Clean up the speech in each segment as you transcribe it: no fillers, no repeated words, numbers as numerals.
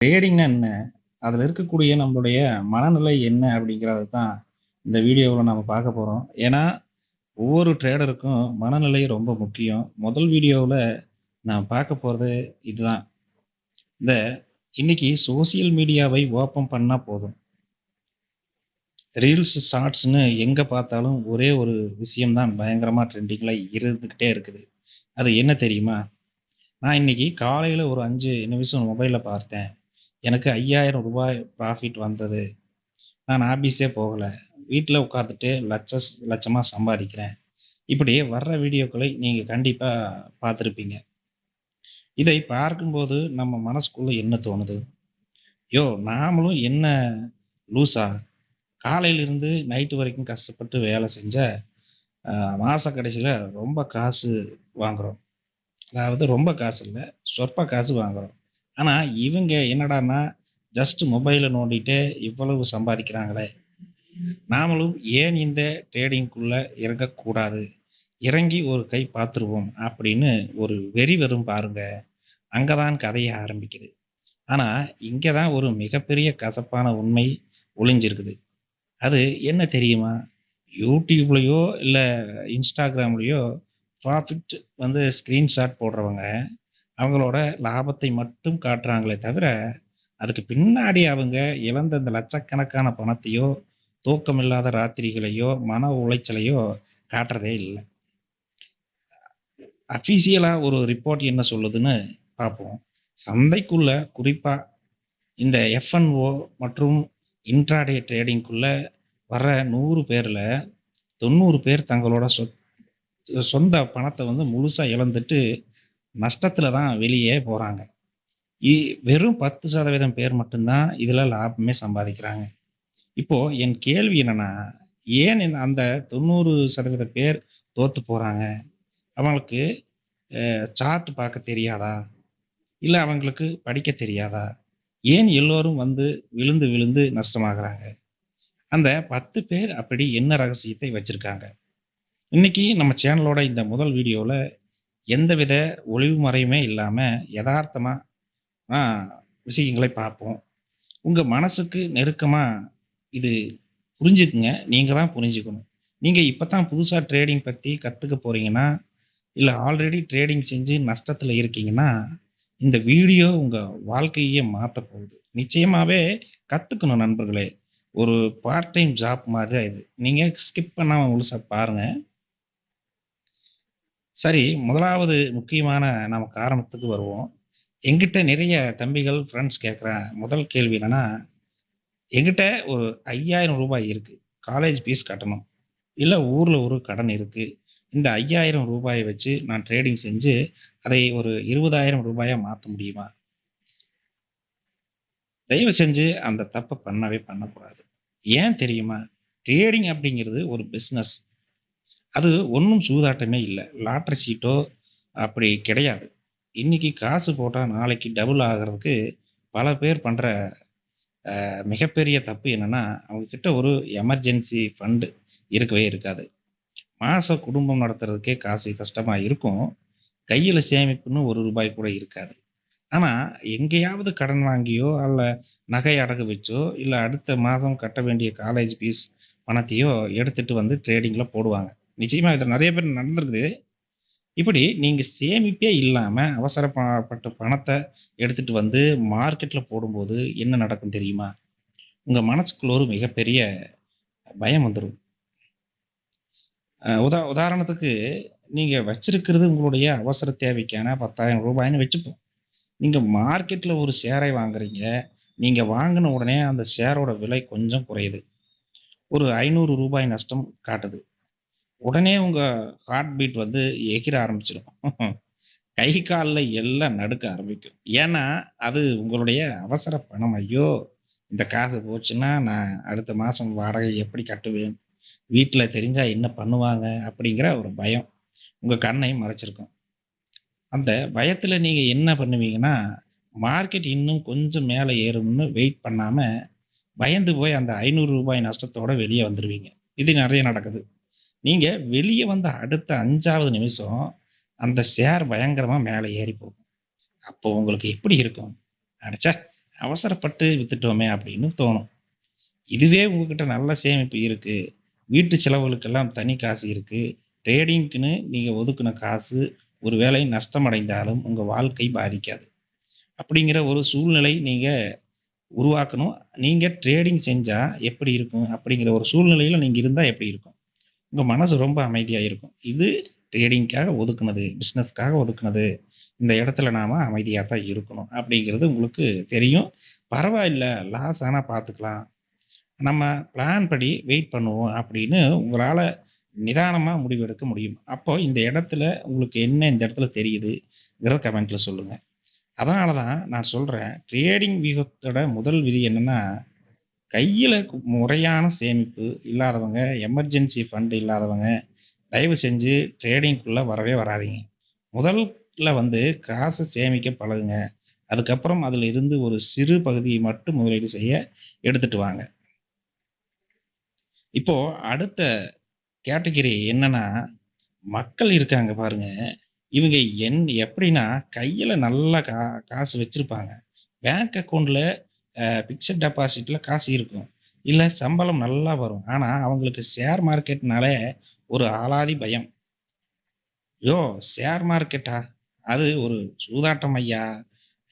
ட்ரேடிங்னா என்ன? அதுல இருக்கக்கூடிய நம்மளுடைய மனநிலை என்ன? அப்படிங்கிறத தான் இந்த வீடியோவுல நம்ம பார்க்க போறோம். ஏன்னா, ஒவ்வொரு ட்ரேடருக்கும் மனநிலை ரொம்ப முக்கியம். முதல் வீடியோவுல நான் பார்க்க போறது இதுதான். இந்த இன்னைக்கு சோசியல் மீடியாவை ஓப்பன் பண்ணா போதும். ரீல்ஸ், ஷார்ட்ஸ்ன்னு எங்க பார்த்தாலும் ஒரே ஒரு விஷயம் தான் பயங்கரமா ட்ரெண்டிங்ல இருந்துகிட்டே இருக்குது. அது என்ன தெரியுமா? நான் இன்னைக்கு காலையில ஒரு 5 நிமிஷம் மொபைல பார்த்தேன். எனக்கு ரூ. 5000 ப்ராஃபிட் வந்தது. நான் ஆபீஸே போகல. வீட்ல உட்கார்ந்துட்டு லட்சமா சம்பாதிக்கிறேன். இப்படி வர்ற வீடியோக்களை நீங்க கண்டிப்பா பார்த்திருப்பீங்க. இதை பார்க்கும்போது நம்ம மனசுக்குள்ள என்ன தோணுது? நாமளும் என்ன லூசா? காலையிலிருந்து நைட் வரைக்கும் கஷ்டப்பட்டு வேலை செஞ்சா, அ மாச கடைசியில ரொம்ப காசு வாங்குறோம். அதாவது ரொம்ப காசு இல்ல, சொற்ப காசு வாங்குறோம். ஆனா இவங்க என்னடான்னா, ஜஸ்ட் மொபைல நோண்டிட்டே இவ்வளவு சம்பாதிக்கிறாங்களே! நாமளும் ஏன் இந்த ட்ரேடிங்குள்ள இறங்கக்கூடாது? இறங்கி ஒரு கை பார்த்துருவோம் அப்படின்னு ஒரு வெறி வரும் பாருங்க. அங்க தான் கதையே ஆரம்பிக்குது. ஆனா, இங்க தான் ஒரு மிகப்பெரிய கசப்பான உண்மை ஒளிஞ்சிருக்குது. அது என்ன தெரியுமா? YouTubeலயோ இல்ல Instagramலயோ ப்ராஃபிட் ஸ்கிரீன்ஷாட் போடுறவங்க, அவங்களோட லாபத்தை மட்டும் காட்டுறாங்களே தவிர, அதுக்கு பின்னாடி அவங்க இழந்த அந்த லட்சக்கணக்கான பணத்தையோ, தூக்கமில்லாத ராத்திரிகளையோ, மன உளைச்சலையோ காட்டுறதே இல்ல. அஃபிஷியலா ஒரு ரிப்போர்ட் என்ன சொல்லுதுன்னு பார்ப்போம். சந்தைக்குள்ள குறிப்பா இந்த எஃப்&ஓ மற்றும் இன்ட்ராடே ட்ரேடிங்குள்ள வர்ற 100 பேர்ல 90 பேர் தங்களோட சொந்த பணத்த முழுசா இழந்துட்டு நஷ்டத்துல தான் வெளியே போறாங்க. இ வெறும் 10% பேர் மட்டும் தான் இதுல லாபமே சம்பாதிக்கிறாங்க. இப்போ என் கேள்வி என்னன்னா, ஏன் அந்த 90% பேர் தோத்து போறாங்க? அவங்களுக்கு சார்ட் பார்க்க தெரியாதா? இல்ல அவங்களுக்கு படிக்க தெரியாதா? ஏன் எல்லோரும் விழுந்து விழுந்து நஷ்டமாகுறாங்க? அந்த 10 பேர் அப்படி என்ன ரகசியத்தை வச்சிருக்காங்க? இன்னைக்கு நம்ம சேனலோட இந்த முதல் வீடியோல எந்தவித ஒளிவு மறைவுமே இல்லாம எதார்த்தமா ஆ விஷயங்களை பார்ப்போம். உங்க மனசுக்கு நெருக்கமா இது புரிஞ்சுக்குங்க. நீங்க தான் புரிஞ்சுக்கணும். நீங்க இப்ப தான் புதுசா ட்ரேடிங் பத்தி கத்துக்க போறீங்கன்னா, இல்ல ஆல்ரெடி ட்ரேடிங் செஞ்சு நஷ்டத்துல இருக்கீங்கன்னா, இந்த வீடியோ உங்க வாழ்க்கையே மாத்தப் போகுது. நிச்சயமாவே கத்துக்கணும் நண்பர்களே. ஒரு பார்ட் டைம் ஜாப் மாதிரி தான் இது. நீங்க ஸ்கிப் பண்ணாம முழுசா பாருங்க. சரி, முதலாவது முக்கியமான நம்ம காரணத்துக்கு வருவோம். என்கிட்ட நிறைய தம்பிகள், ஃபிரெண்ட்ஸ் கேட்கிற முதல் கேள்வி என்னன்னா, என்கிட்ட ஒரு ரூ. 5000 இருக்கு. காலேஜ் ஃபீஸ் கட்டணும். இல்ல ஊர்ல ஒரு கடன் இருக்கு. இந்த ரூ. 5000 வச்சு நான் ட்ரேடிங் செஞ்சு, அதை ஒரு ரூ. 20,000 மாத்த முடியுமா? தயவு செஞ்சு அந்த தப்ப பண்ணவே பண்ணக்கூடாது. ஏன் தெரியுமா? ட்ரேடிங் அப்படிங்கிறது ஒரு பிசினஸ். அது ஒண்ணும் சூதாட்டமே இல்ல. லாட்டரி சீட்டோ அப்படி கிடையாது. இன்னைக்கு காசு போட்டா நாளைக்கு டபுள் ஆகுறதுக்கு பல பேர் பண்ற மிகப்பெரிய தப்பு என்னன்னா, அவங்க கிட்ட ஒரு எமர்ஜென்சி ஃபண்ட் இருக்கவே இருக்காது. மாசம் குடும்பம் நடத்துறதுக்கே காசு கஷ்டமா இருக்கும். கையில சேமிப்புன்னு ரூ. 1 கூட இருக்காது. ஆனா, எங்கேயாவது கடன் வாங்கியோ, அல்ல நகை அடகு வச்சோ, இல்ல அடுத்த மாதம் கட்ட வேண்டிய காலேஜ் ஃபீஸ் பணத்தையோ எடுத்துட்டு ட்ரேடிங்ல போடுவாங்க. நிச்சயமா இது நெறைய பேர் நடந்திருக்குது. இப்படி நீங்க சேமிப்பே இல்லாம பட்ட பணத்த எடுத்துட்டு மார்க்கெட்ல போடும்போது என்ன நடக்கும் தெரியுமா? உங்க மனசுக்குள்ள ஒரு மிகப்பெரிய பயம் வந்துரும். உதாரணத்துக்கு நீங்க வச்சிருக்கிறது உங்களுடைய அவசர தேவைக்கான ரூ. 10,000ன்னு வச்சுப்போம். நீங்க மார்க்கெட்ல ஒரு ஷேரை வாங்குறீங்க. நீங்க வாங்குன உடனே அந்த ஷேரோட விலை கொஞ்சம் குறையுது. ஒரு ரூ. 500 நஷ்டம் காட்டுது. உடனே உங்க ஹார்ட் பீட் எகிற ஆரம்பிச்சிடும். கை, கால்ல எல்லாம் நடுக்க ஆரம்பிக்கும். ஏன்னா, அது உங்களுடைய அவசர பணம். ஐயோ! இந்த காசு போச்சுன்னா, நான் அடுத்த மாசம் வாடகை எப்படி கட்டுவேன்? வீட்ல தெரிஞ்சா என்ன பண்ணுவாங்க? அப்படிங்கிற ஒரு பயம். உங்க கண்ணை மறைச்சிருக்கும். அந்த பயத்துல நீங்க என்ன பண்ணுவீங்கன்னா, மார்க்கெட் இன்னும் கொஞ்சம் மேல ஏறும்னு வெயிட் பண்ணாம, பயந்து போய் அந்த ரூ. 500 நஷ்டத்தோட வெளிய வந்துருவீங்க. இது நெறைய நடக்குது. நீங்க வெளிய வந்த அடுத்த 5வது நிமிஷம், அந்த ஷேர் பயங்கரமா மேல ஏறி போகும். அப்போ உங்களுக்கு எப்படி இருக்கும்? அடச்சே! அவசரப்பட்டு வித்துட்டோமே அப்படின்னு தோணும். இதுவே உங்ககிட்ட நல்ல சேமிப்பு இருக்கு. வீட்டு செலவுகளுக்கெல்லாம் தனி காசு இருக்கு. ட்ரேடிங்க்குன்னு நீங்க ஒதுக்குன காசு ஒருவேளை நஷ்டமடைந்தாலும் உங்க வாழ்க்கை பாதிக்காது. அப்படிங்கிற ஒரு சூழ்நிலை நீங்க உருவாக்கணும். நீங்க ட்ரேடிங் செஞ்சா எப்படி இருக்கும்? அப்படிங்கிற ஒரு சூழ்நிலையில நீங்க இருந்தா எப்படி இருக்கும்? உங்க மனசு ரொம்ப அமைதியா இருக்கும். இது ட்ரேடிங்க்காக ஒதுக்குனது, பிசினஸ்க்காக ஒதுக்குனது. இந்த இடத்துல நாம அமைதியா தான் இருக்கணும். அப்படிங்கிறது உங்களுக்கு தெரியும். பரவாயில்ல, லாஸ் ஆனா பார்த்துக்கலாம். நம்ம பிளான் படி வெயிட் பண்ணுவோம் அப்படின்னு உங்களால நிதானமா முடிவெடுக்க முடியும். அப்போ இந்த இடத்துல உங்களுக்கு என்ன இந்த இடத்துல தெரியுதுங்கிறத கமெண்ட்ல சொல்லுங்க. அதனால தான் நான் சொல்றேன், ட்ரேடிங் வியூகத்தோட முதல் விதி என்னன்னா, கையில முறையான சேமிப்பு இல்லாதவங்க, எமர்ஜென்சி ஃபண்ட் இல்லாதவங்க, தயவு செஞ்சு ட்ரேடிங்குள்ள வரவே வராதீங்க. முதல்ல காச சேமிக்க பழகுங்க. அதுக்கப்புறம் அதில இருந்து ஒரு சிறு பகுதியை மட்டும் முதலீடு செய்ய எடுத்துட்டு வாங்க. இப்போ அடுத்த கேட்டகரி என்னன்னா, மக்கள் இருக்காங்க பாருங்க. இவங்க எப்படின்னா, கையில நல்லா காசு வச்சிருப்பாங்க. பேங்க் அக்கவுண்ட்ல பிக்ஸட் டெபாசிட்ல காசு இருக்கும். இல்ல சம்பளம் நல்லா வரும். ஆனா, அவங்களுக்கு ஷேர் மார்க்கெட்னாலே ஒரு அலாதி பயம். ஷேர் மார்க்கெட்டா? அது ஒரு சூதாட்டம் ஐயா.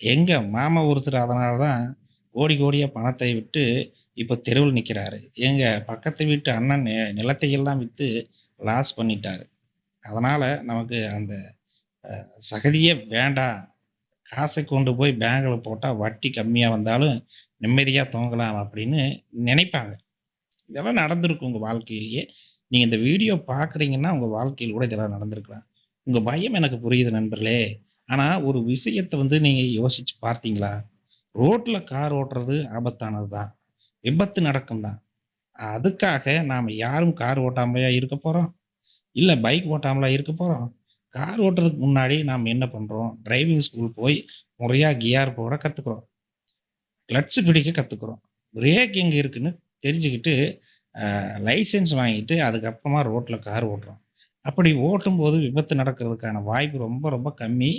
எங்க மாமா ஒருத்தர் அதனால தான் கோடி கோடியா பணத்தை விட்டு இப்ப தெருவுல நிக்கிறாரு. எங்க பக்கத்து வீட்டு அண்ணன் நிலத்தை எல்லாம் வித்து லாஸ் பண்ணிட்டாரு. அதனால நமக்கு அந்த சகதியே வேண்டாம். காசை கொண்டு போய் பேங்க்ல போட்டா வட்டி கம்மியா வந்தாலும் நிம்மதியா தூங்கலாம் அப்படின்னு நினைப்பாங்க. இதெல்லாம் நடந்திருக்கு உங்க வாழ்க்கையிலேயே. நீங்க இந்த வீடியோ பார்க்குறீங்கன்னா, உங்க வாழ்க்கையில கூட இதெல்லாம் நடந்திருக்கலாம். உங்க பயம் எனக்கு புரியுது நண்பர்களே. ஆனா ஒரு விஷயத்த நீங்க யோசிச்சு பார்த்தீங்களா? ரோட்ல கார் ஓட்டுறது ஆபத்தானது தான். விபத்து நடக்கும் தான். அதுக்காக நாம யாரும் கார் ஓட்டாமயா இருக்க போறோம்? இல்ல பைக் ஓட்டாமலா இருக்க போறோம்? கார் ஓட்டுறதுக்கு முன்னாடி நாம என்ன பண்றோம்? டிரைவிங் ஸ்கூல் போய் முறையா கியர் போட கத்துக்கிறோம். கிளட்ச் பிடிக்க கத்துக்கிறோம். பிரேக் எங்க இருக்குன்னு தெரிஞ்சுக்கிட்டு, லைசென்ஸ் வாங்கிட்டு அதுக்கப்புறமா ரோட்ல கார் ஓட்டுறோம். அப்படி ஓட்டும்போது விபத்து நடக்கிறதுக்கான வாய்ப்பு ரொம்ப ரொம்ப கம்மி.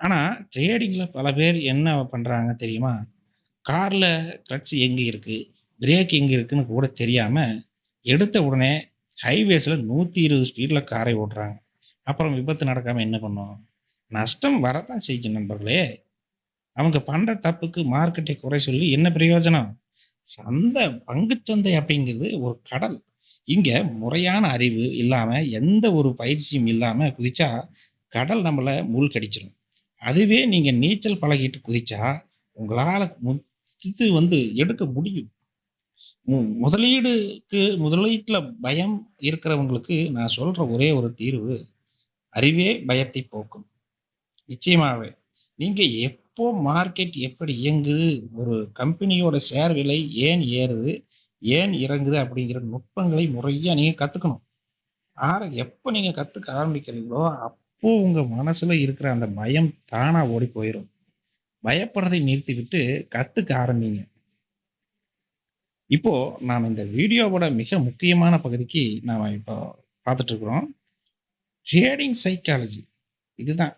ஆனா ட்ரேடிங்ல பல பேர் என்ன பண்றாங்க தெரியுமா? கார்ல கிளட்ச் எங்க இருக்கு? பிரேக் எங்க இருக்குன்னு கூட தெரியாம, எடுத்த உடனே ஹைவேஸ்ல 120 ஸ்பீட்ல காரை ஓட்டுறாங்க. அப்புறம் விபத்து நடக்காம என்ன பண்ணும்? நஷ்டம் வரத்தான் செய்யும் நண்பர்களே! அவங்க பண்ற தப்புக்கு மார்க்கெட்டை குறை சொல்லி என்ன பிரயோஜனம்? பங்குச்சந்தை அப்படிங்கிறது ஒரு கடல். இங்க முறையான அறிவு இல்லாம, எந்த ஒரு பயிற்சியும் இல்லாம குதிச்சா, கடல் நம்மள மூழ்கடிச்சிரும். அதுவே நீங்க நீச்சல் பழகிட்டு குதிச்சா, உங்களால எடுக்க முடியும். முதலீட்ல பயம் இருக்கிறவங்களுக்கு நான் சொல்ற ஒரே ஒரு தீர்வு, அறிவே பயத்தை போக்கும். நிச்சயமாவே. நீங்க எப்போ மார்க்கெட் எப்படி இயங்குது, ஒரு கம்பெனியோட ஷேர் விலை ஏன் ஏறுது, ஏன் இறங்குது அப்படிங்கிற நுட்பங்களை முறையா நீங்க கத்துக்கணும். எப்ப நீங்க கத்துக்க ஆரம்பிக்கிறீங்களோ, அப்போ உங்க மனசுல இருக்கிற அந்த பயம் தானா ஓடி போயிரும். பயப்படுறதை நிறுத்திவிட்டு கத்துக்க ஆரம்பிங்க. இப்போ நாம இந்த வீடியோவோட மிக முக்கியமான பகுதிக்கு நாம இப்போ பார்த்துட்டு இருக்கிறோம். Trading psychology. இதுதான்.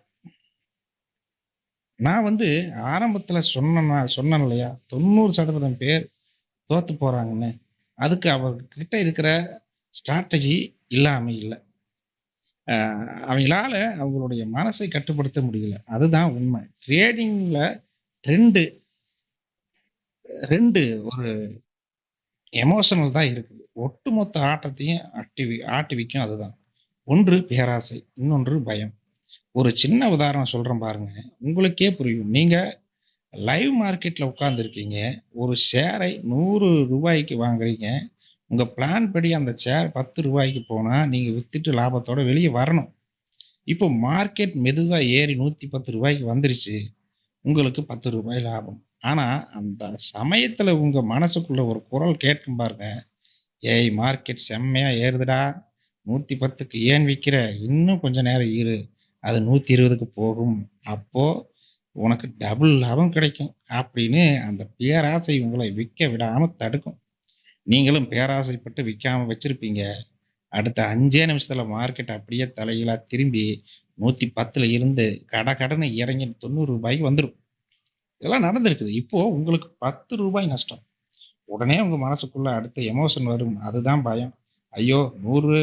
நான் ஆரம்பத்துல சொன்னேன் இல்லையா? 90% பேர் தோத்து போறாங்கன்னு. அதுக்கு அவங்ககிட்ட இருக்கிற ஸ்ட்ராட்டஜி இல்லாம இல்ல. அ அவங்களால அவங்களுடைய மனசை கட்டுப்படுத்த முடியல. அதுதான் உண்மை. ட்ரேடிங்ல 2 2 ஒரு எமோஷனல் தான் இருக்குது. ஒட்டுமொத்த ஆட்டத்தையும் ஆட்டுவிக்கும் அதுதான். ஒன்று பேராசை, இன்னொன்று பயம். ஒரு சின்ன உதாரணம் சொல்றேன் பாருங்க. உங்களுக்கே புரியும். நீங்க லைவ் மார்க்கெட்ல உட்கார்ந்திருக்கீங்க. ஒரு ஷேரை ரூ. 100க்கு வாங்குறீங்க. உங்க பிளான் படி அந்த ஷேர் ரூ. 10க்கு போனா, நீங்க வித்துட்டு லாபத்தோட வெளிய வரணும். இப்போ மார்க்கெட் மெதுவா ஏறி ரூ. 110க்கு வந்துருச்சு. உங்களுக்கு ரூ. 10 லாபம். ஆனா, அந்த சமயத்துல உங்க மனசுக்குள்ள ஒரு குரல் கேட்கும் பாருங்க. "ஏய் மார்க்கெட் செம்மையா ஏறுதுடா. 110க்கு ஏன் விக்கிற? இன்னும் கொஞ்ச நேரம் இரு. அது 120க்கு போகும். அப்போ உனக்கு டபுள் லாபம் கிடைக்கும்." அப்படின்னு அந்த பேராசை உங்களை விக்க விடாம தடுக்கும். நீங்களும் பேராசைப்பட்டு விக்காம வச்சிருப்பீங்க. அடுத்த 5 நிமிஷத்துல மார்க்கெட் அப்படியே தலைகீழா திரும்பி 110ல இருந்து கடகடன்னு இறங்கி ரூ. 90க்கு வந்துரும். இதெல்லாம் நடந்திருக்குது. இப்போ உங்களுக்கு ₹10 நஷ்டம். உடனே உங்க மனசுக்குள்ள அடுத்த எமோஷன் வரும். அதுதான் பயம். ஐயோ! ₹100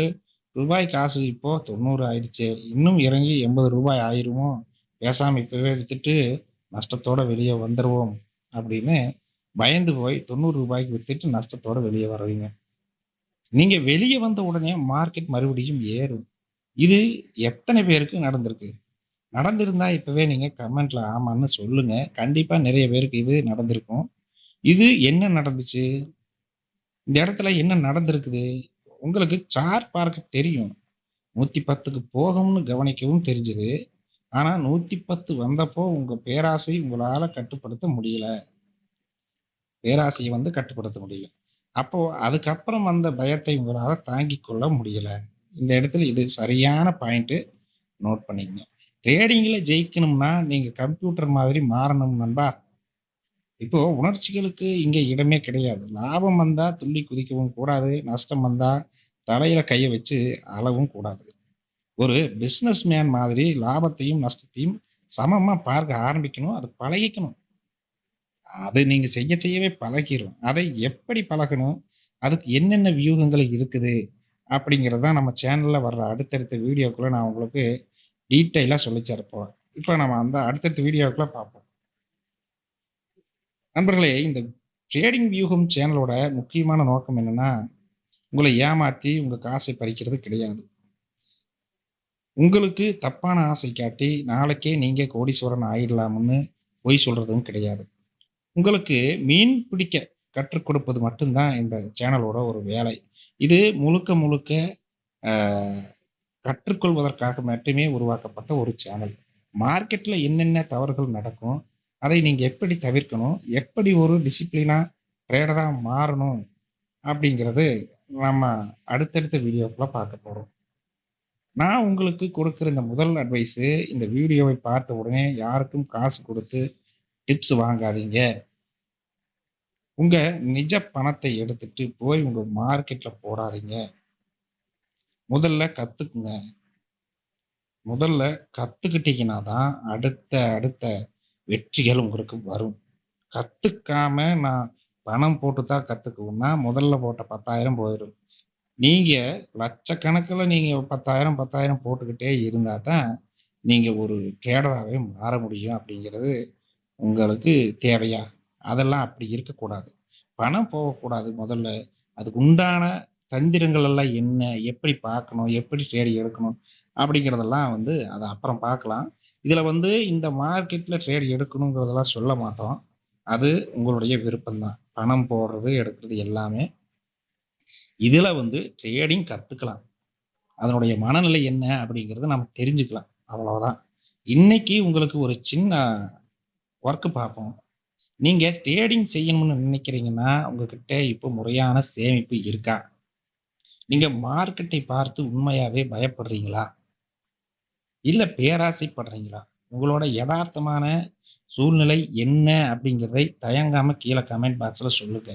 காசு இப்போ 90 ஆயிடுச்சே! இன்னும் இறங்கி ₹80 ஆயிருமோ! பேசாம இப்பவே வித்துட்டு நஷ்டத்தோட வெளிய வந்துருவோம். அப்படின்னு பயந்து போய் ₹90க்கு வித்துட்டு நஷ்டத்தோட வெளிய வருவீங்க. நீங்க வெளிய வந்த உடனே மார்க்கெட் மறுபடியும் ஏறும். இது எத்தனை பேருக்கு நடந்திருக்கு? நடந்திருந்தா இப்பவே நீங்க கமெண்ட்ல ஆமான்னு சொல்லுங்க. கண்டிப்பா நெறைய பேருக்கு இது நடந்திருக்கும். இது என்ன நடந்துச்சு? இந்த இடத்துல என்ன நடந்திருக்குது? உங்களுக்கு சார்ட் பார்க்க தெரியும். 110க்கு போகும்னு கவனிக்கவும் தெரிஞ்சது. ஆனா 110 வந்தப்போ உங்க பேராசை உங்களால கட்டுப்படுத்த முடியல. பேராசைய கட்டுப்படுத்த முடியல. அப்போ அதுக்கப்புறம் வந்த பயத்தை உங்களால தாங்கிக் கொள்ள முடியல. இந்த இடத்துல இது சரியான பாயிண்ட் நோட் பண்ணிக்கங்க. ட்ரேடிங்ல ஜெயிக்கணும்னா நீங்க கம்ப்யூட்டர் மாதிரி மாறணும் நண்பா. இப்போ உணர்ச்சிகளுக்கு இங்க இடமே கிடையாது. லாபம் வந்தா துள்ளி குதிக்கவும் கூடாது. நஷ்டம் வந்தா தலையில கைய வச்சு அழவும் கூடாது. ஒரு பிசினஸ் மேன் மாதிரி லாபத்தையும், நஷ்டத்தையும் சமமா பார்க்க ஆரம்பிக்கணும். அது பழகிக்கணும். அது நீங்க செய்ய செய்யவே பழகிரும். அதை எப்படி பழகணும்? அதுக்கு என்னென்ன வியூகங்கள் இருக்குது? அப்படிங்கிறது தான் நம்ம சேனல்ல வர்ற அடுத்தடுத்த வீடியோக்குள்ள நான் உங்களுக்கு டீட்டெயிலா சொல்லித் தரப் போறேன். இப்ப நம்ம அந்த அடுத்தடுத்த வீடியோக்குள்ள பார்ப்போம். நண்பர்களே, இந்த ட்ரேடிங் வியூகம் சேனலோட முக்கியமான நோக்கம் என்னன்னா, உங்கள ஏமாத்தி உங்க காசை பறிக்கிறது கிடையாது. உங்களுக்கு தப்பான ஆசை காட்டி நாளைக்கே நீங்க கோடீஸ்வரன் ஆயிடலாம்னு பொய் சொல்றதும் கிடையாது. உங்களுக்கு மீன் பிடிக்க கற்றுக் கொடுப்பது மட்டும் தான் இந்த சேனலோட ஒரு வேலை. இது முழுக்க முழுக்க அ கற்றுக்கொள்வதற்காக மட்டுமே உருவாக்கப்பட்ட ஒரு சேனல். மார்க்கெட்ல என்னென்ன தவறுகள் நடக்கும்? அதை நீங்க எப்படி தவிர்க்கணும்? எப்படி ஒரு டிசிப்ளினா ட்ரேடரா மாறணும்? அப்படிங்கிறது நம்ம அடுத்தடுத்த வீடியோக்குள்ள பார்க்க போறோம். நான் உங்களுக்கு கொடுக்கிற இந்த முதல் அட்வைஸு, இந்த வீடியோவை பார்த்த உடனே யாருக்கும் காசு குடுத்து டிப்ஸ் வாங்காதீங்க. உங்க நிஜ பணத்தை எடுத்துட்டு போய் உங்க மார்க்கெட்ல போடாதீங்க. முதல்ல கத்துக்குங்க. முதல்ல கத்துக்கிட்டீங்கன்னா தான் அடுத்த அடுத்த வெற்றிகள் உங்களுக்கு வரும். கத்துக்காம நான் பணம் போட்டு தான் கத்துக்குவேன்னா, முதல்ல போட்ட 10,000 போயிரும். நீங்க லட்சக்கணக்குல நீங்க 10,000, 10,000 போட்டுக்கிட்டே இருந்தா தான், நீங்க ஒரு ட்ரேடராவே மாற முடியும் அப்படிங்கிறது உங்களுக்கு தேவையா? அதெல்லாம் அப்படி இருக்கக்கூடாது. பணம் போகக்கூடாது முதல்ல. அதுக்கு உண்டான தந்திரங்கள் எல்லாம் என்ன? எப்படி பார்க்கணும்? எப்படி ட்ரேட் எடுக்கணும்? அப்படிங்கிறதெல்லாம் அத அப்புறம் பார்க்கலாம். இதுல இந்த மார்க்கெட்ல ட்ரேட் எடுக்கணுங்கிறதெல்லாம் சொல்ல மாட்டோம். அது உங்களுடைய விருப்பம் தான். பணம் போடுறது, எடுக்கிறது எல்லாமே. இதுல ட்ரேடிங் கத்துக்கலாம். அதனுடைய மனநிலை என்ன அப்படிங்கிறத நம்ம தெரிஞ்சுக்கலாம். அவ்வளவுதான். இன்னைக்கு உங்களுக்கு ஒரு சின்ன வொர்க் பார்ப்போம். நீங்க ட்ரேடிங் செய்யணும்னு நினைக்கிறீங்கன்னா, உங்ககிட்ட இப்போ முறையான சேமிப்பு இருக்கா? நீங்க மார்க்கெட்டை பார்த்து உண்மையாவே பயப்படுறீங்களா? இல்ல பேராசைப்படுறீங்களா? உங்களோட எதார்த்தமான சூழ்நிலை என்ன அப்படிங்கிறதை தயங்காம கீழ கமெண்ட் பாக்ஸ்ல சொல்லுங்க.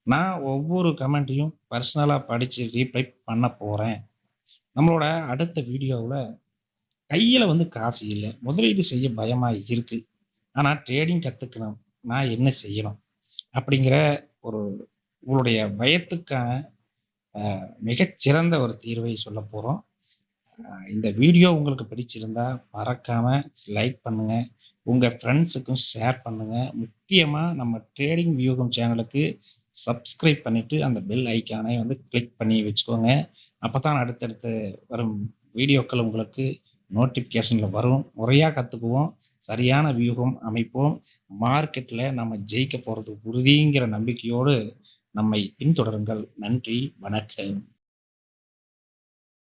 நான் ஒவ்வொரு கமெண்ட்டையும் பர்சனலா படிச்சு ரீப்ளை பண்ண போறேன். நம்மளோட அடுத்த வீடியோவுல கையில காசு இல்ல. முதலீடு செய்ய பயமா இருக்கு. ஆனா ட்ரேடிங் கத்துக்கணும். நான் என்ன செய்யணும்? அப்படிங்கிற ஒரு உங்களுடைய பயத்துக்கான மிகச்சிறந்த ஒரு தீர்வை சொல்லப் போறோம். இந்த வீடியோ உங்களுக்கு பிடிச்சிருந்தா மறக்காம லைக் பண்ணுங்க. உங்க ஃப்ரெண்ட்ஸுக்கும் ஷேர் பண்ணுங்க. முக்கியமா நம்ம ட்ரேடிங் வியூகம் சேனலுக்கு சப்ஸ்கிரைப் பண்ணிட்டு அந்த பெல் ஐகானை கிளிக் பண்ணி வச்சுக்கோங்க. அப்பதான் அடுத்தடுத்து வரும் வீடியோக்கள் உங்களுக்கு நோட்டிஃபிகேஷன்ல வரும். முறையா கத்துக்குவோம். சரியான வியூகம் அமைப்போம். மார்க்கெட்ல நம்ம ஜெயிக்க போறது உறுதிங்கிற நம்பிக்கையோடு நம்மை பின்தொடருங்கள். நன்றி, வணக்கம்.